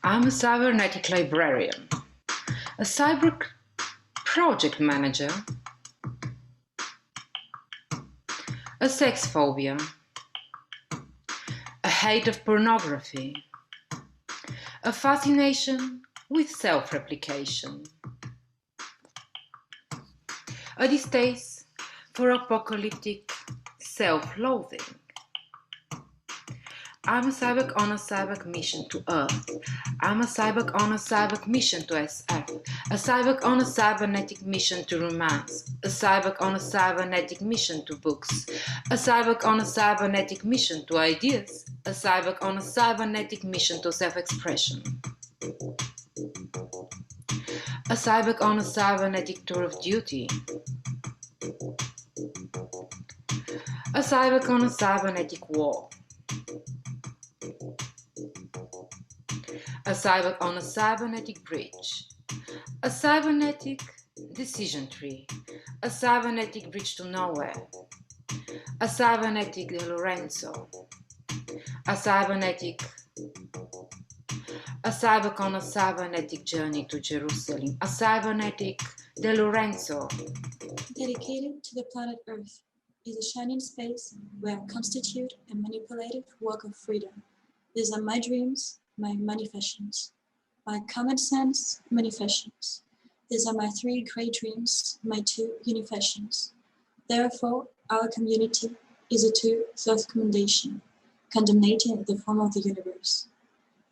I'm a cybernetic librarian, a cyber project manager, a sex phobia, a hate of pornography, a fascination with self-replication, a distaste for apocalyptic self-loathing. I'm a cyborg on a cyborg mission to Earth. I'm a cyborg on a cyborg mission to SF. A cyborg on a cybernetic mission to romance. A cyborg on a cybernetic mission to books. A cyborg on a cybernetic mission to ideas. A cyborg on a cybernetic mission to self-expression. A cyborg on a cybernetic tour of duty. A cyborg on a cybernetic war. A cyborg on a cybernetic bridge, a cybernetic decision tree, a cybernetic bridge to nowhere, a cybernetic De Lorenzo, a cybernetic, a cyborg on a cybernetic journey to Jerusalem, a cybernetic De Lorenzo. Dedicated to the planet Earth is a shining space where I constitute a manipulative work of freedom. These are my dreams, my manifestations, my common sense manifestations. These are my 3 great dreams, my 2 unifestations. Therefore, our community is a 2 self-commendation, condemnating the form of the universe.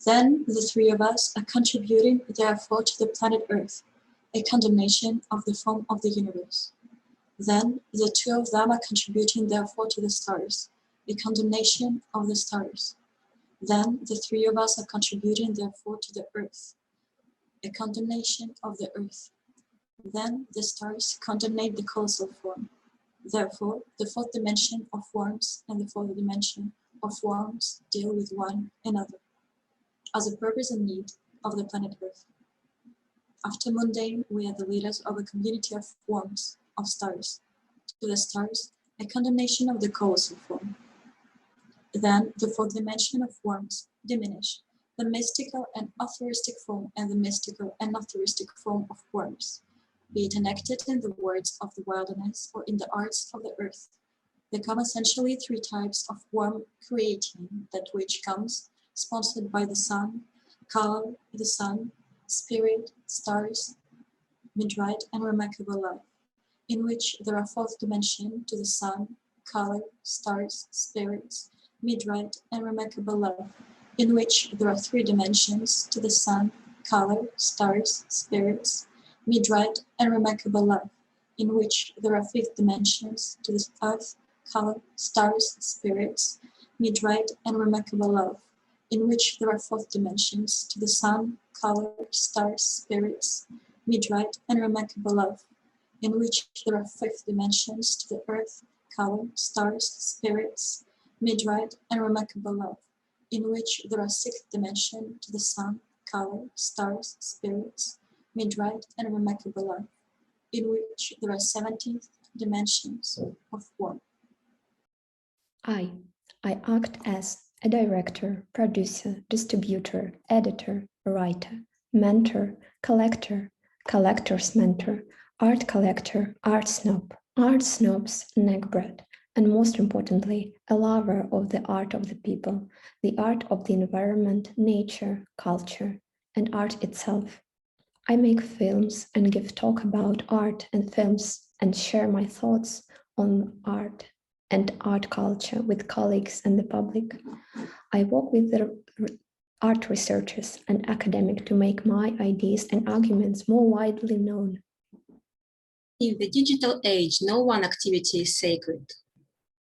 Then the 3 of us are contributing, therefore, to the planet Earth, a condemnation of the form of the universe. Then the 2 of them are contributing, therefore, to the stars, a condemnation of the stars. Then the 3 of us are contributing, therefore, to the earth, a condemnation of the earth. Then the stars condemnate the colossal form. Therefore, the 4th dimension of forms and the 4th dimension of forms deal with one another as a purpose and need of the planet Earth. After mundane, we are the leaders of a community of forms, of stars. To the stars, a condemnation of the colossal form. Then the 4th dimension of forms diminish the mystical and authoristic form and the mystical and authoristic form of forms, be it enacted in the words of the wilderness or in the arts of the earth. They come essentially 3 types of form creating, that which comes sponsored by the sun, color, the sun, spirit, stars, midright, and remarkable love, in which there are 4th dimension to the sun, color, stars, spirits, midright, and remarkable love, in which there are 3 dimensions to the sun, color, stars, spirits, midright, and remarkable love, in which there are 5th dimensions to the earth, color, stars, spirits, midright, and remarkable love, in which there are 4th dimensions to the sun, color, stars, spirits, midright, and remarkable love, in which there are 5th dimensions to the earth, color, stars, spirits, midright, and remarkable love, in which there are 6th dimension to the sun, color, stars, spirits, midright, and remarkable love, in which there are 17th dimensions of form. I act as a director, producer, distributor, editor, writer, mentor, collector, collector's mentor, art collector, art snob's neckbread, and most importantly, a lover of the art of the people, the art of the environment, nature, culture, and art itself. I make films and give talk about art and films and share my thoughts on art and art culture with colleagues and the public. I work with the art researchers and academics to make my ideas and arguments more widely known. In the digital age, no one activity is sacred.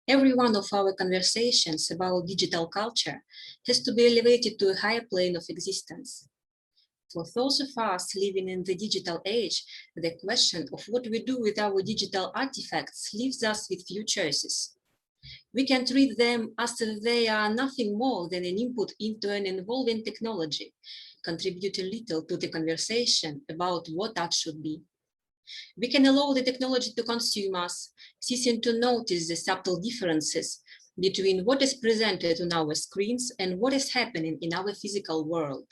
Every one of our conversations about digital culture has to be elevated to a higher plane of existence. For those of us living in the digital age, the question of what we do with our digital artifacts leaves us with few choices. We can treat them as if they are nothing more than an input into an evolving technology, contributing little to the conversation about what art should be. We can allow the technology to consume us, ceasing to notice the subtle differences between what is presented on our screens and what is happening in our physical world.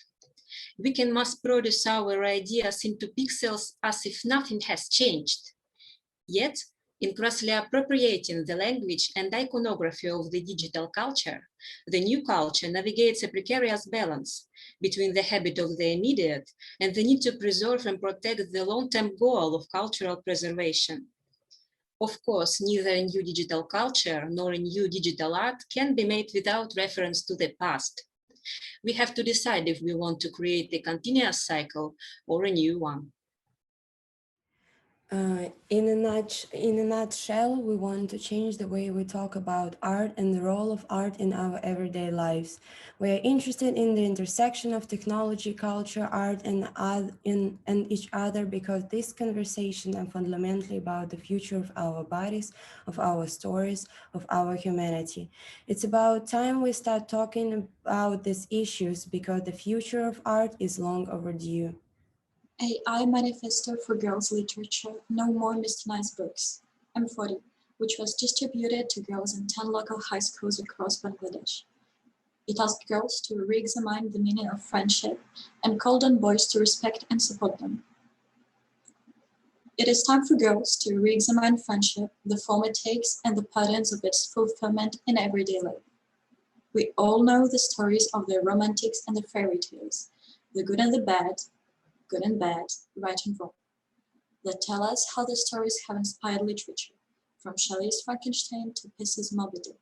we can mass produce our ideas into pixels as if nothing has changed. Yet, in grossly appropriating the language and iconography of the digital culture, the new culture navigates a precarious balance between the habit of the immediate and the need to preserve and protect the long-term goal of cultural preservation. Of course, neither a new digital culture nor a new digital art can be made without reference to the past. We have to decide if we want to create a continuous cycle or a new one. In a nutshell, we want to change the way we talk about art and the role of art in our everyday lives. We are interested in the intersection of technology, culture, art, and each other because this conversation is fundamentally about the future of our bodies, of our stories, of our humanity. It's about time we start talking about these issues because the future of art is long overdue. AI Manifesto for Girls Literature, No More Westernized Books, M40, which was distributed to girls in 10 local high schools across Bangladesh. It asked girls to re-examine the meaning of friendship and called on boys to respect and support them. It is time for girls to re-examine friendship, the form it takes, and the patterns of its fulfillment in everyday life. We all know the stories of the romantics and the fairy tales, the good and the bad, good and bad, right and wrong, that tell us how the stories have inspired literature, from Shelley's Frankenstein to Pisce's Moby Dick.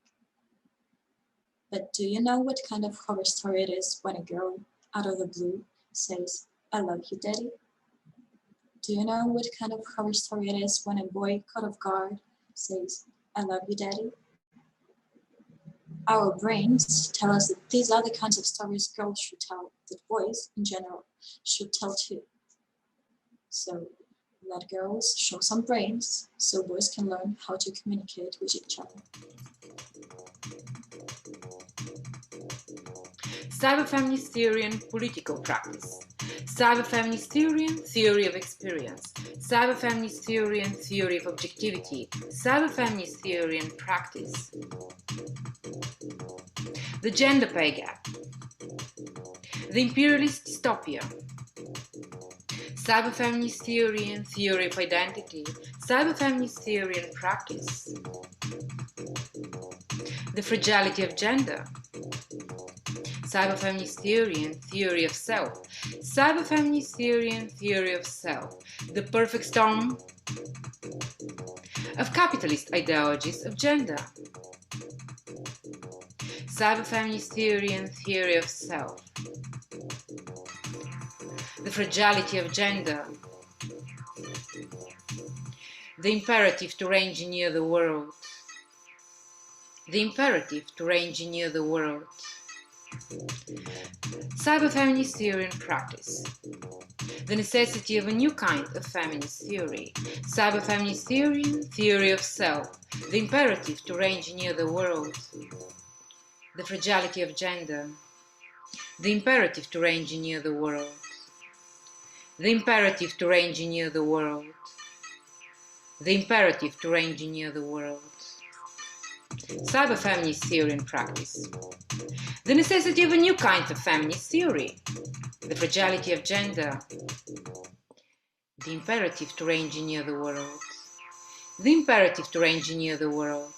But do you know what kind of horror story it is when a girl, out of the blue, says, "I love you, Daddy"? Do you know what kind of horror story it is when a boy, caught off guard, says, "I love you, Daddy"? Our brains tell us that these are the kinds of stories girls should tell, that boys, in general, should tell too. So let girls show some brains so boys can learn how to communicate with each other. Cyberfeminist theory and political practice. Cyberfeminist theory and theory of experience. Cyberfeminist theory and theory of objectivity. Cyberfeminist theory and practice. The gender pay gap. The imperialist dystopia. Cyberfeminist theory and theory of identity. Cyberfeminist theory and practice. The fragility of gender. Cyberfeminist theory and theory of self. Cyberfeminist theory and theory of self. The perfect storm of capitalist ideologies of gender. Cyberfeminist theory and theory of self. The fragility of gender. The imperative to re-engineer the world. The imperative to re-engineer the world. Cyberfeminist theory and practice. The necessity of a new kind of feminist theory. Cyberfeminist theory and theory of self. The imperative to re-engineer the world. The fragility of gender. The imperative to re-engineer the world. The imperative to re-engineer the world. The imperative to re-engineer the world. Cyberfeminist theory and practice. The necessity of a new kind of feminist theory. The fragility of gender. The imperative to re-engineer the world. The imperative to re-engineer the world.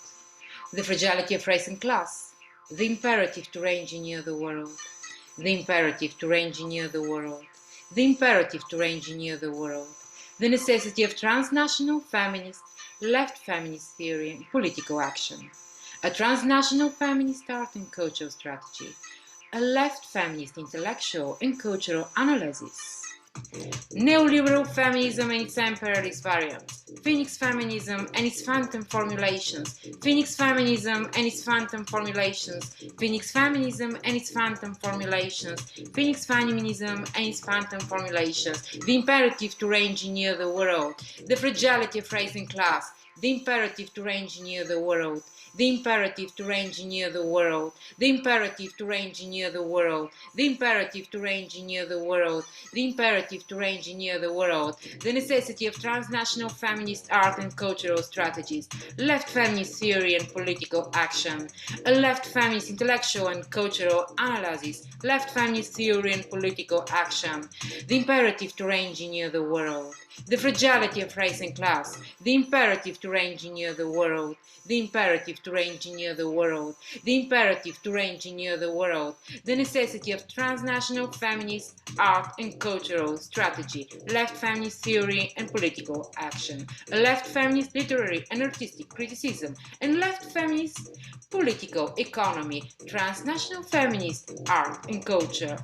The fragility of race and class. The imperative to re-engineer the world. The imperative to re-engineer the world. The imperative to re-engineer the world. The necessity of transnational feminist, left feminist theory and political action. A transnational feminist art and cultural strategy. A left feminist intellectual and cultural analysis. Neoliberal feminism and its imperialist variants. Phoenix feminism and its phantom formulations. Phoenix feminism and its phantom formulations. Phoenix feminism and its phantom formulations. Phoenix feminism and its phantom formulations. The imperative to re-engineer the world. The fragility of race and class. the imperative to re-engineer the world, the imperative to re-engineer the world, the imperative to re-engineer the world, the imperative to re-engineer the world, the imperative to re-engineer the world, the necessity of transnational feminist art and cultural strategies, left feminist theory and political action, a left feminist intellectual and cultural analysis, left feminist theory and political action, the imperative to re-engineer the world, the fragility of race and class, the imperative to re-engineer the world, the imperative to re-engineer the world, the imperative to re-engineer the world, the necessity of transnational feminist art and cultural strategy, left feminist theory and political action, a left feminist literary and artistic criticism, and left feminist political economy, transnational feminist art and culture.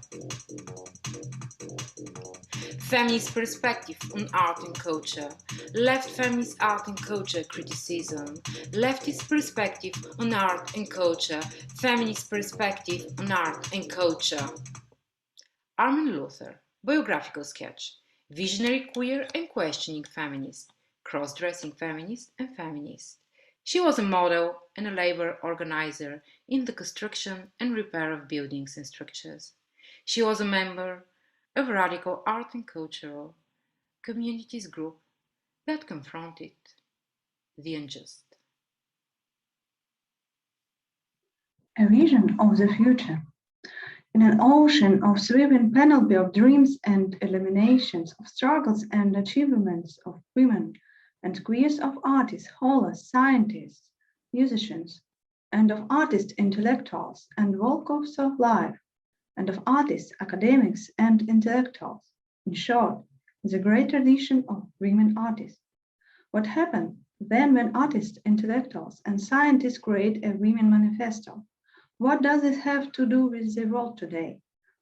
Feminist perspective on art and culture, left feminist art and culture criticism, leftist perspective on art and culture, feminist perspective on art and culture. Armin Luther, biographical sketch, visionary queer and questioning feminist, cross-dressing feminist and feminist. She was a model and a labor organizer in the construction and repair of buildings and structures. She was a member of radical art and cultural communities group that confronted the unjust. A vision of the future. In an ocean of sweeping panoply of dreams and eliminations of struggles and achievements of women and queers of artists, scholars, scientists, musicians, and of artist intellectuals and walks of life, and of artists, academics, and intellectuals. In short, the great tradition of women artists. What happened then when artists, intellectuals, and scientists create a women manifesto? What does it have to do with the world today?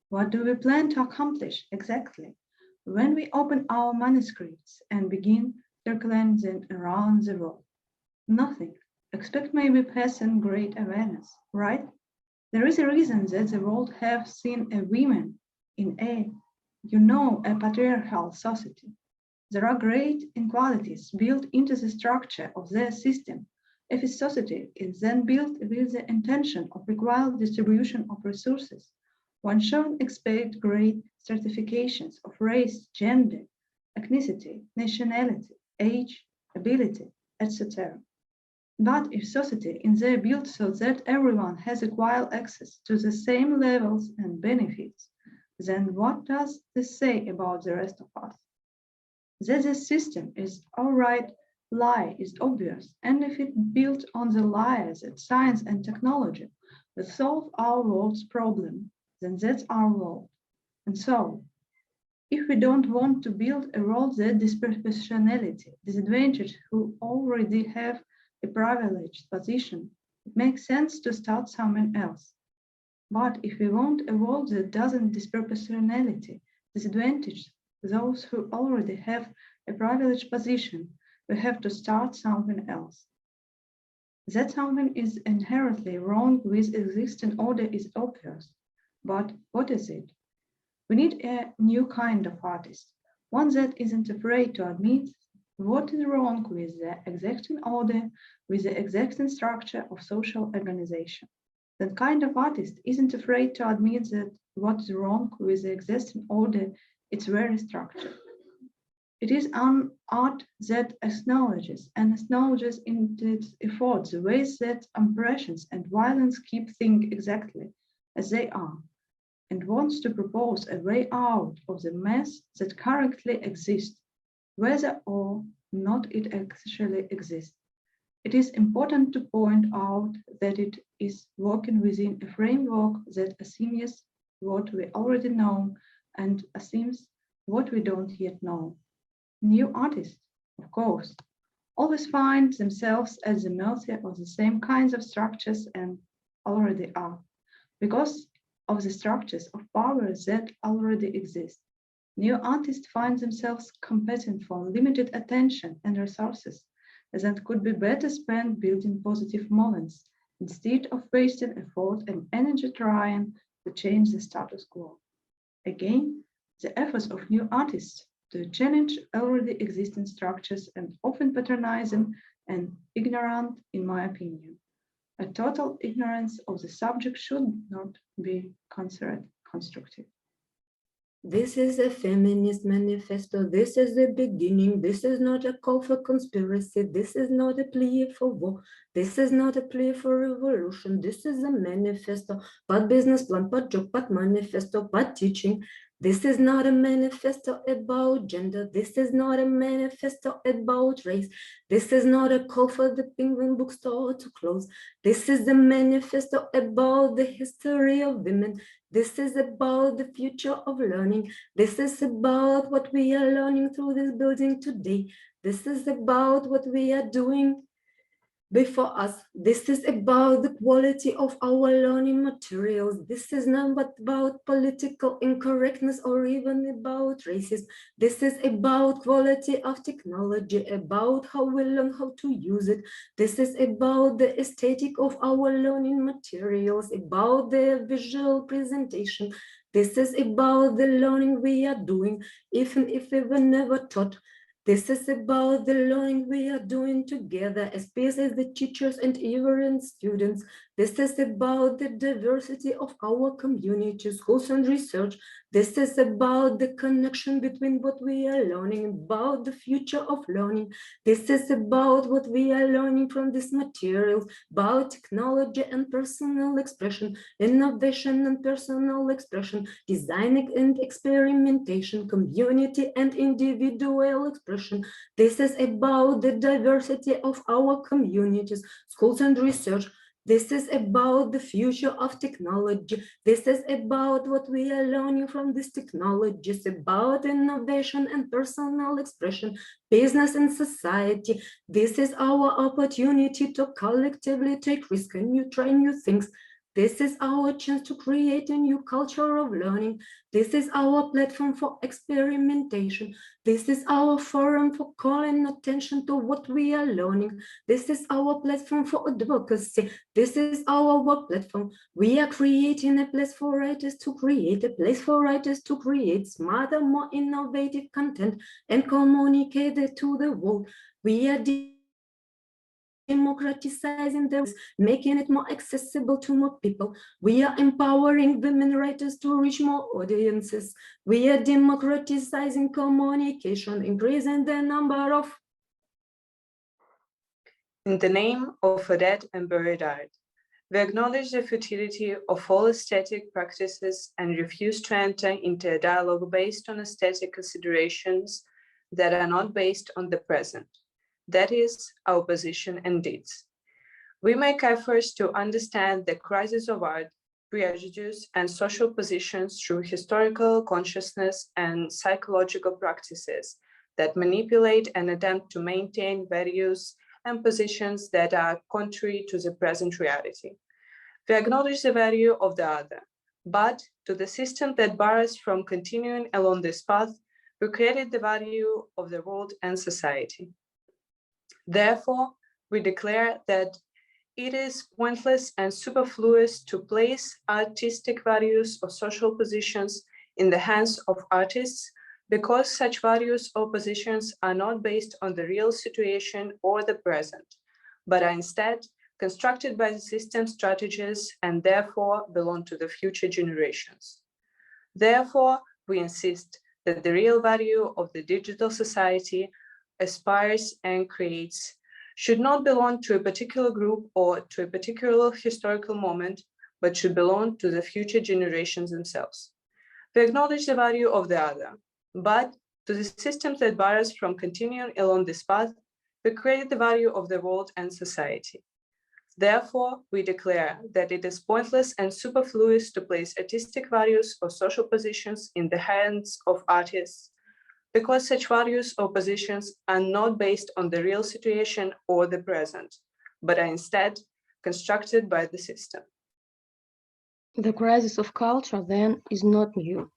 What do we plan to accomplish exactly when we open our manuscripts and begin circling them around the world? Nothing, except maybe passing great awareness, right? There is a reason that the world have seen a woman in a patriarchal society. There are great inequalities built into the structure of their system. If a society is then built with the intention of equal distribution of resources, one should expect great stratifications of race, gender, ethnicity, nationality, age, ability, etc. But if society is there built so that everyone has equal access to the same levels and benefits, then what does this say about the rest of us? That this system is outright lie is obvious, and if it built on the lies that science and technology will solve our world's problem, then that's our world. And so, if we don't want to build a world that disproportionality, disadvantaged who already have a privileged position, it makes sense to start somewhere else. But if we want a world that doesn't disproportionality, disadvantage those who already have a privileged position, we have to start something else. That something is inherently wrong with existing order is obvious. But what is it? We need a new kind of artist, one that isn't afraid to admit what is wrong with the existing order, with the existing structure of social organization. That kind of artist isn't afraid to admit that what is wrong with the existing order, its very structure. It is an art that acknowledges in its efforts the ways that oppressions and violence keep things exactly as they are, and wants to propose a way out of the mess that currently exists, whether or not it actually exists. It is important to point out that it is working within a framework that assumes what we already know and assumes what we don't yet know. New artists, of course, always find themselves at the mercy of the same kinds of structures and already are, because of the structures of power that already exist. New artists find themselves competing for limited attention and resources that could be better spent building positive moments instead of wasting effort and energy trying to change the status quo. Again, the efforts of new artists to challenge already existing structures and often patronize them and ignorant, in my opinion. A total ignorance of the subject should not be considered constructive. This is a feminist manifesto. This is the beginning. This is not a call for conspiracy. This is not a plea for war. This is not a plea for revolution. This is a manifesto, but business plan, but job, but manifesto, but teaching. This is not a manifesto about gender. This is not a manifesto about race. This is not a call for the Penguin bookstore to close. This is a manifesto about the history of women. This is about the future of learning. This is about what we are learning through this building today. This is about what we are doing before us. This is about the quality of our learning materials. This is not about political incorrectness or even about racism. This is about quality of technology, about how we learn how to use it. This is about the aesthetic of our learning materials, about the visual presentation. This is about the learning we are doing, even if we were never taught. This is about the learning we are doing together as peers, as the teachers and even students. This is about the diversity of our community, schools and research. This is about the connection between what we are learning, about the future of learning. This is about what we are learning from these materials, about technology and personal expression, innovation and personal expression, design and experimentation, community and individual expression. This is about the diversity of our communities, schools and research. This is about the future of technology. This is about what we are learning from these technologies, about innovation and personal expression, business and society. This is our opportunity to collectively take risks and try new things. This is our chance to create a new culture of learning. This is our platform for experimentation. This is our forum for calling attention to what we are learning. This is our platform for advocacy. This is our work platform. We are creating a place for writers to create, a place for writers to create smarter, more innovative content and communicate it to the world. We are democratizing the voice, making it more accessible to more people. We are empowering women writers to reach more audiences. We are democratizing communication, increasing the number of... In the name of a dead and buried art, we acknowledge the futility of all aesthetic practices and refuse to enter into a dialogue based on aesthetic considerations that are not based on the present. That is our position and deeds. We make efforts to understand the crisis of art, prejudice, and social positions through historical consciousness and psychological practices that manipulate and attempt to maintain values and positions that are contrary to the present reality. We acknowledge the value of the other, but to the system that bars us from continuing along this path, we created the value of the world and society. Therefore, we declare that it is pointless and superfluous to place artistic values or social positions in the hands of artists because such values or positions are not based on the real situation or the present, but are instead constructed by the system strategies and therefore belong to the future generations. Therefore, we insist that the real value of the digital society aspires and creates should not belong to a particular group or to a particular historical moment, but should belong to the future generations themselves. We acknowledge the value of the other, but to the systems that bar us from continuing along this path, we create the value of the world and society. Therefore, we declare that it is pointless and superfluous to place artistic values or social positions in the hands of artists, because such values or positions are not based on the real situation or the present, but are instead constructed by the system. The crisis of culture, then, is not new.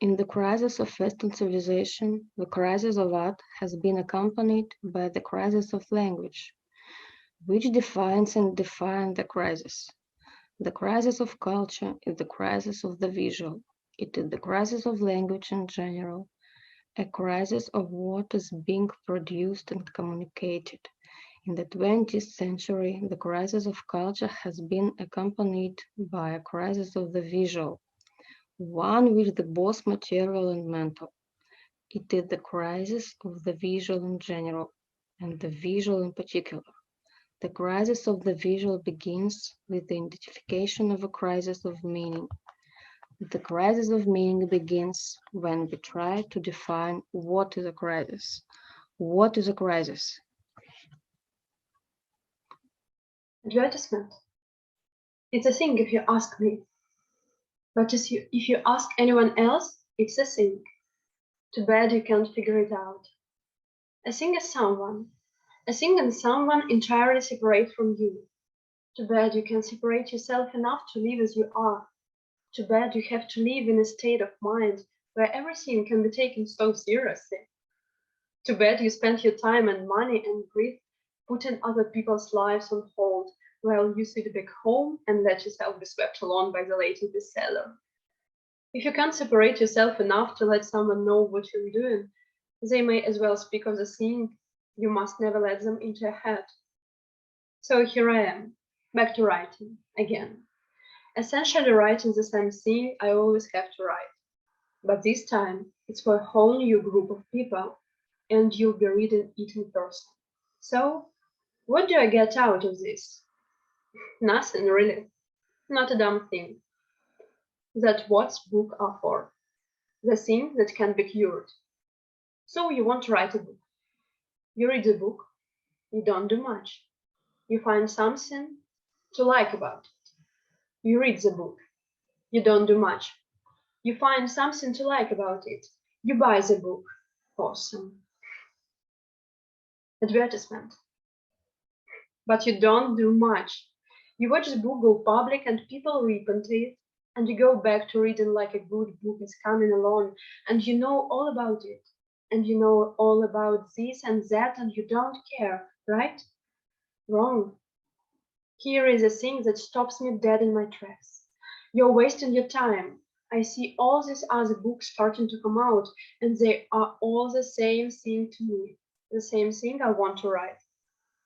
In the crisis of Western civilization, the crisis of art has been accompanied by the crisis of language, which defines and defines the crisis. The crisis of culture is the crisis of the visual. It is the crisis of language in general, a crisis of what is being produced and communicated. In the 20th century, the crisis of culture has been accompanied by a crisis of the visual, one with the both material and mental. It is the crisis of the visual in general, and the visual in particular. The crisis of the visual begins with the identification of a crisis of meaning. The crisis of meaning begins when we try to define what is a crisis. What is a crisis? Advertisement. It's a thing if you ask me. But if you ask anyone else, it's a thing. Too bad you can't figure it out. A thing is someone. A thing and someone entirely separate from you. Too bad you can separate yourself enough to live as you are. Too bad you have to live in a state of mind where everything can be taken so seriously. Too bad you spend your time and money and grief putting other people's lives on hold while you sit back home and let yourself be swept along by the latest bestseller. If you can't separate yourself enough to let someone know what you're doing, they may as well speak of the thing. You must never let them into your head. So here I am, back to writing again. Essentially writing the same thing I always have to write. But this time, it's for a whole new group of people, and you'll be reading it in person. So, what do I get out of this? Nothing really. Not a damn thing. That's what books are for. The thing that can be cured. So you want to write a book. You read the book. You don't do much. You find something to like about it. You read the book. You don't do much. You find something to like about it. You buy the book. Awesome. Advertisement. But you don't do much. You watch the book go public and people rip into it, and you go back to reading like a good book is coming along, and you know all about it, and you know all about this and that, and you don't care, right? Wrong. Here is a thing that stops me dead in my tracks. You're wasting your time. I see all these other books starting to come out, and they are all the same thing to me, the same thing I want to write.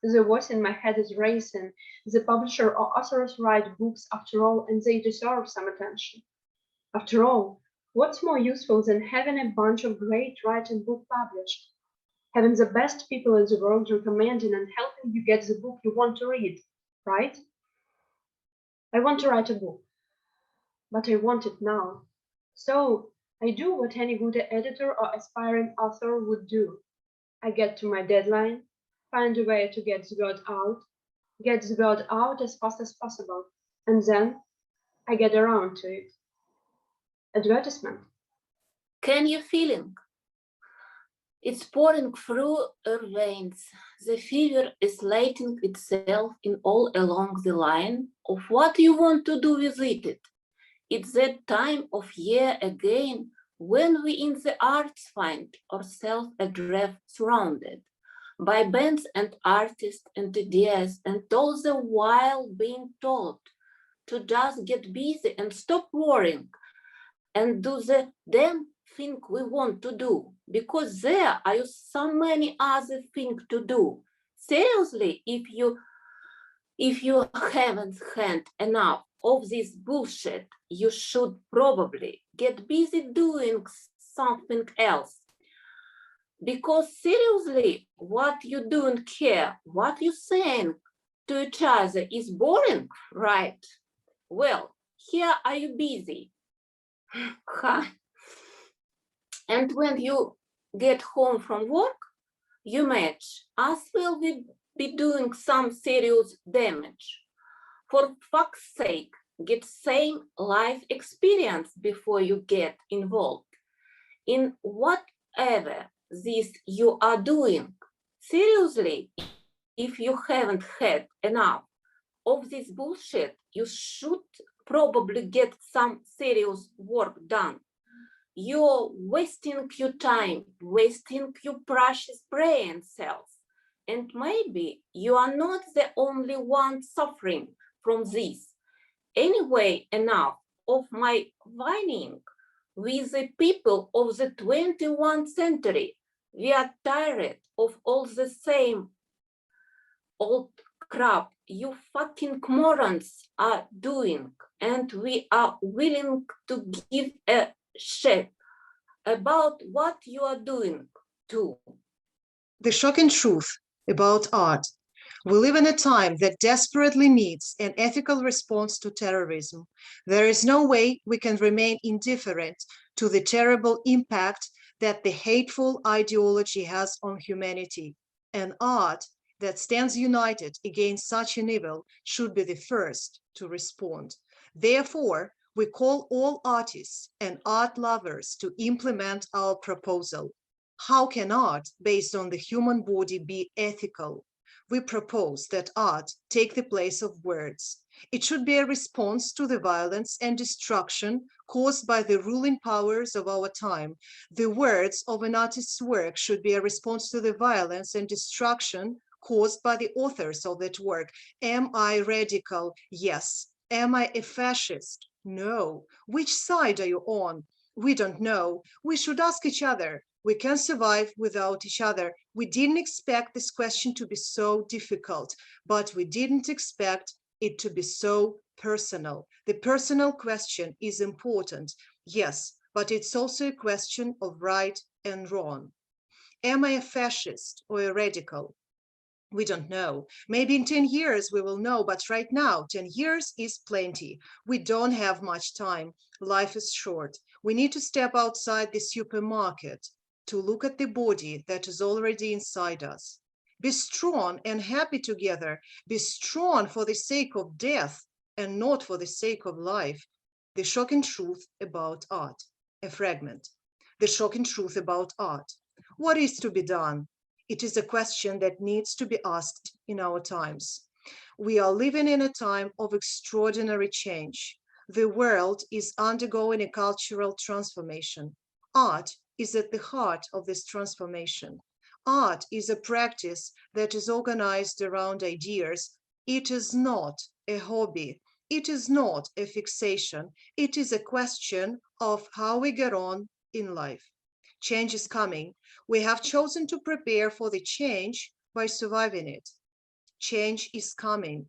The voice in my head is racing. The publisher or authors write books after all, and they deserve some attention. After all, what's more useful than having a bunch of great writing books published? Having the best people in the world recommending and helping you get the book you want to read, right? I want to write a book, but I want it now. So I do what any good editor or aspiring author would do. I get to my deadline, find a way to get the word out as fast as possible, and then I get around to it. Advertisement. Can you feeling? It's pouring through her veins. The fever is letting itself in all along the line of what you want to do with it. It's that time of year again when we in the arts find ourselves adrift, surrounded by bands and artists and ideas, and all the while being told to just get busy and stop worrying and do the damn thing we want to do, because there are so many other things to do. Seriously, if you haven't had enough of this bullshit, you should probably get busy doing something else. Because seriously, what you don't care, what you saying to each other is boring, right? Well, here are you busy. And when you get home from work, you match, as will be doing some serious damage. For fuck's sake, get same life experience before you get involved in whatever this you are doing. Seriously, if you haven't had enough of this bullshit, you should probably get some serious work done. You're wasting your time, wasting your precious brain cells. And maybe you are not the only one suffering from this. Anyway, enough of my whining with the people of the 21st century. We are tired of all the same old crap you fucking morons are doing, and we are willing to give a shit about what you are doing too. The shocking truth about art. We live in a time that desperately needs an ethical response to terrorism. There is no way we can remain indifferent to the terrible impact that the hateful ideology has on humanity. And art that stands united against such an evil should be the first to respond. Therefore, we call all artists and art lovers to implement our proposal. How can art based on the human body be ethical? We propose that art take the place of words. It should be a response to the violence and destruction caused by the ruling powers of our time. The words of an artist's work should be a response to the violence and destruction caused by the authors of that work. Am I radical? Yes. Am I a fascist? No. Which side are you on? We don't know. We should ask each other. We can survive without each other. We didn't expect this question to be so difficult, but we didn't expect it to be so personal. The personal question is important, yes, but it's also a question of right and wrong. Am I a fascist or a radical? We don't know. Maybe in 10 years we will know, but right now, 10 years is plenty. We don't have much time. Life is short. We need to step outside the supermarket to look at the body that is already inside us. Be strong and happy together. Be strong for the sake of death and not for the sake of life. The shocking truth about art. A fragment. The shocking truth about art. What is to be done? It is a question that needs to be asked in our times. We are living in a time of extraordinary change. The world is undergoing a cultural transformation. Art is at the heart of this transformation. Art is a practice that is organized around ideas. It is not a hobby. It is not a fixation. It is a question of how we get on in life. Change is coming. We have chosen to prepare for the change by surviving it. Change is coming.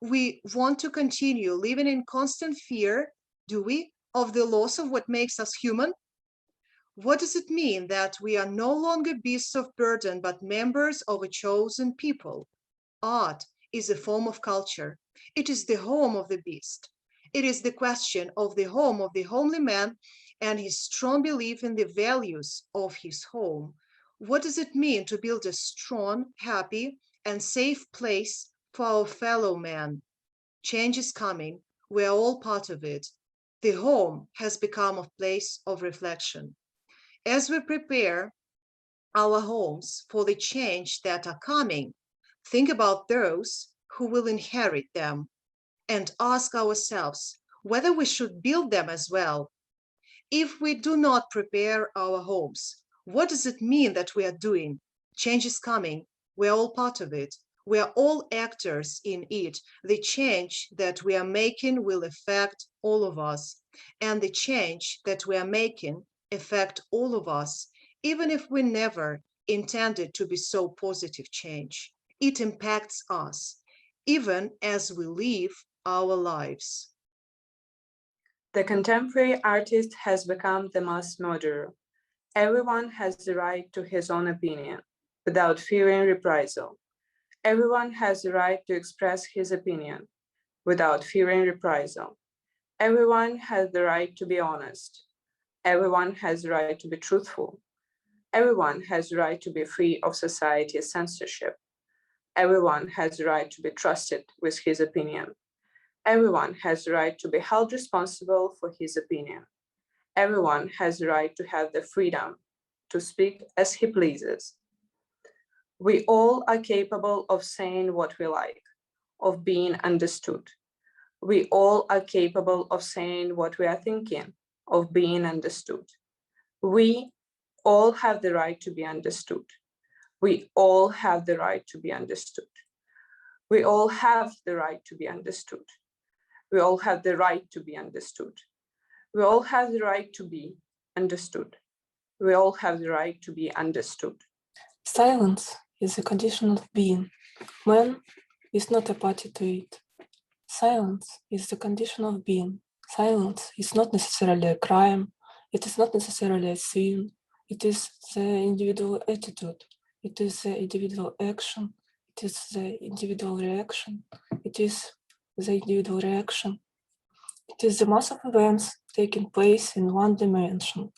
We want to continue living in constant fear, do we, of the loss of what makes us human? What does it mean that we are no longer beasts of burden, but members of a chosen people? Art is a form of culture. It is the home of the beast. It is the question of the home of the homely man and his strong belief in the values of his home. What does it mean to build a strong, happy, and safe place for our fellow man? Change is coming. We are all part of it. The home has become a place of reflection. As we prepare our homes for the change that are coming, think about those who will inherit them and ask ourselves whether we should build them as well. If we do not prepare our homes, what does it mean that we are doing? Change is coming. We are all part of it. We are all actors in it. The change that we are making will affect all of us. And the change that we are making affect all of us, even if we never intended to be so positive change. It impacts us, even as we live our lives. The contemporary artist has become the mass murderer. Everyone has the right to his own opinion, without fearing reprisal. Everyone has the right to express his opinion, without fearing reprisal. Everyone has the right to be honest. Everyone has the right to be truthful. Everyone has the right to be free of society's censorship. Everyone has the right to be trusted with his opinion. Everyone has the right to be held responsible for his opinion. Everyone has the right to have the freedom to speak as he pleases. We all are capable of saying what we like, of being understood. We all are capable of saying what we are thinking, of being understood. We all have the right to be understood. We all have the right to be understood. We all have the right to be understood. We all have the right to be understood. We all have the right to be understood. We all have the right to be understood. Silence is a condition of being. Man is not a party to it. Silence is the condition of being. Silence is not necessarily a crime. It is not necessarily a sin. It is the individual attitude. It is the individual action. It is the individual reaction. It is the individual reaction. It is the mass of events taking place in one dimension.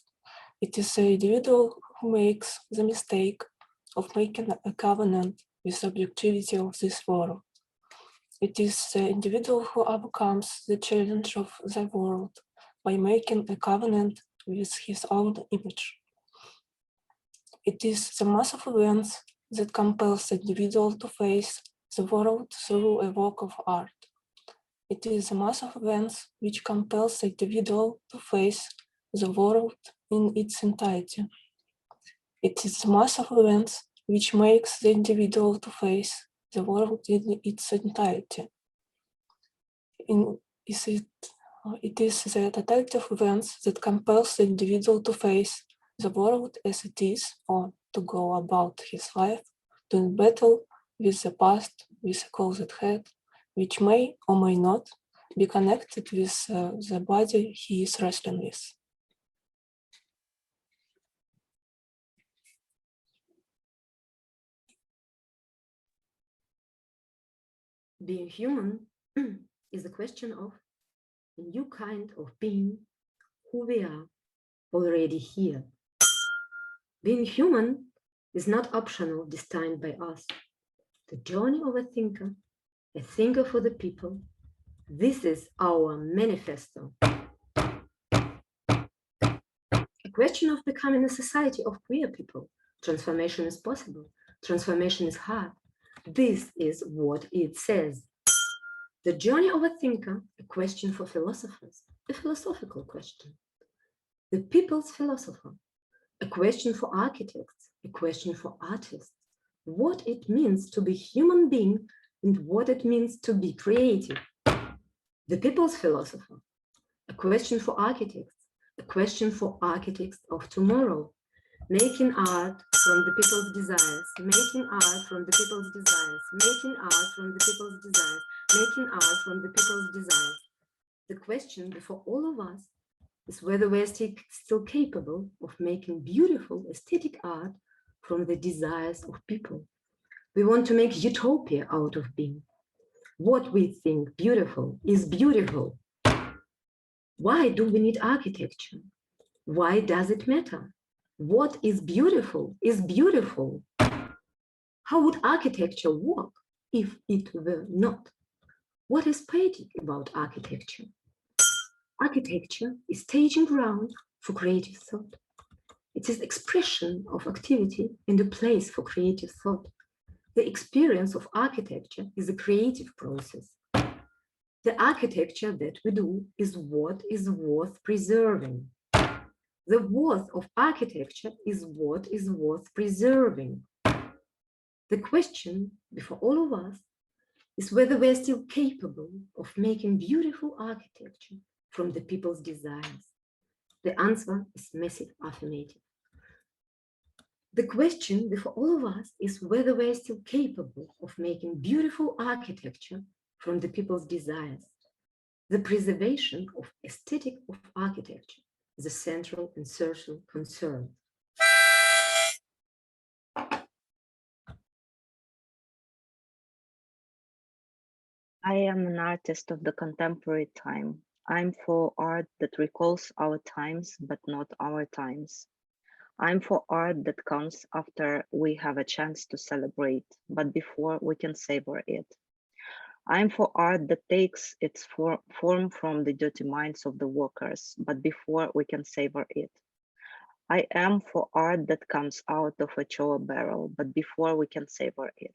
It is the individual who makes the mistake of making a covenant with the objectivity of this world. It is the individual who overcomes the challenge of the world by making a covenant with his own image. It is the mass of events that compels the individual to face the world through a work of art. It is the mass of events which compels the individual to face the world in its entirety. It is the mass of events which makes the individual to face the world in its entirety. It is the totality of events that compels the individual to face the world as it is, or to go about his life, doing battle with the past, with a closed head, which may or may not be connected with the body he is wrestling with. Being human is a question of a new kind of being, who we are already here. Being human is not optional, destined by us. The journey of a thinker for the people. This is our manifesto. A question of becoming a society of queer people. Transformation is possible. Transformation is hard. This is what it says. The journey of a thinker, a question for philosophers, a philosophical question. The people's philosopher, a question for architects, a question for artists. What it means to be human being and what it means to be creative. The people's philosopher, a question for architects, a question for architects of tomorrow. Making art from the people's desires, making art from the people's desires, making art from the people's desires, making art from the people's desires. The question before all of us is whether we're still capable of making beautiful aesthetic art from the desires of people. We want to make utopia out of being. What we think beautiful is beautiful. Why do we need architecture? Why does it matter? What is beautiful is beautiful. How would architecture work if it were not? What is poetic about architecture? Architecture is staging ground for creative thought. It is expression of activity and a place for creative thought. The experience of architecture is a creative process. The architecture that we do is what is worth preserving. The worth of architecture is what is worth preserving. The question before all of us is whether we're still capable of making beautiful architecture from the people's desires. The answer is massive affirmative. The question before all of us is whether we're still capable of making beautiful architecture from the people's desires. The preservation of aesthetic of architecture is a central and social concern. I am an artist of the contemporary time. I'm for art that recalls our times, but not our times. I'm for art that comes after we have a chance to celebrate, but before we can savor it. I'm for art that takes its form from the dirty minds of the workers, but before we can savor it. I am for art that comes out of a choa barrel, but before we can savor it.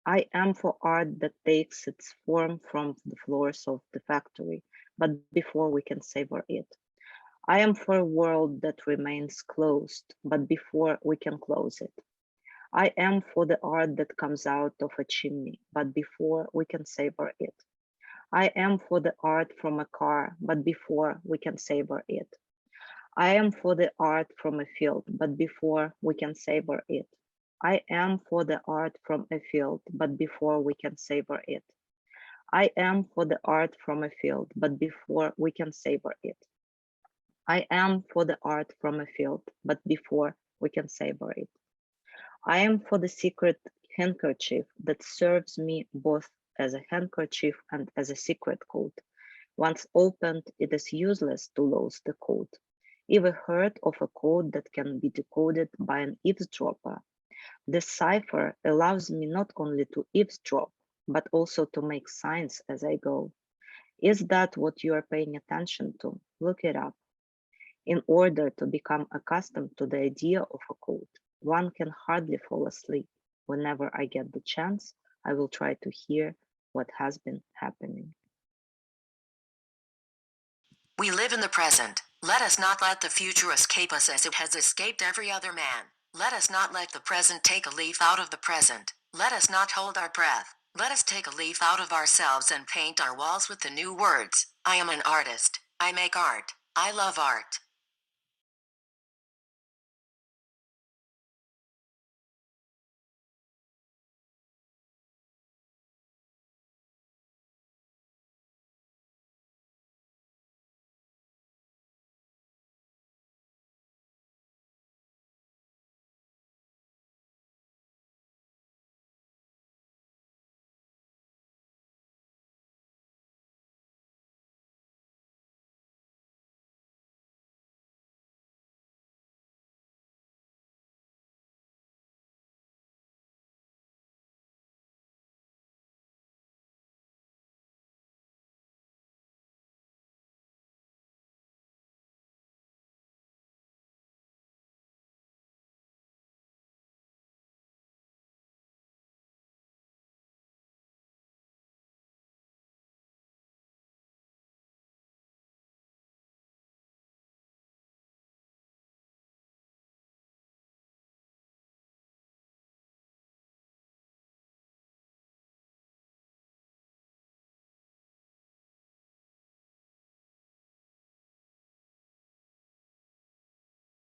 I am for art that takes its form from the floors of the factory, but before we can savor it. I am for a world that remains closed, but before we can close it. I am for the art that comes out of a chimney, but before we can savor it. I am for the art from a car, but before we can savor it. I am for the art from a field, but before we can savor it. I am for the art from a field, but before we can savor it. I am for the art from a field, but before we can savor it. I am for the art from a field, but before we can savor it. I am for the secret handkerchief that serves me both as a handkerchief and as a secret code. Once opened, it is useless to lose the code. Ever heard of a code that can be decoded by an eavesdropper? This cipher allows me not only to eavesdrop, but also to make signs as I go. Is that what you are paying attention to? Look it up. In order to become accustomed to the idea of a code, one can hardly fall asleep. Whenever I get the chance, I will try to hear what has been happening. We live in the present. Let us not let the future escape us as it has escaped every other man. Let us not let the present take a leaf out of the present. Let us not hold our breath. Let us take a leaf out of ourselves and paint our walls with the new words. I am an artist. I make art. I love art.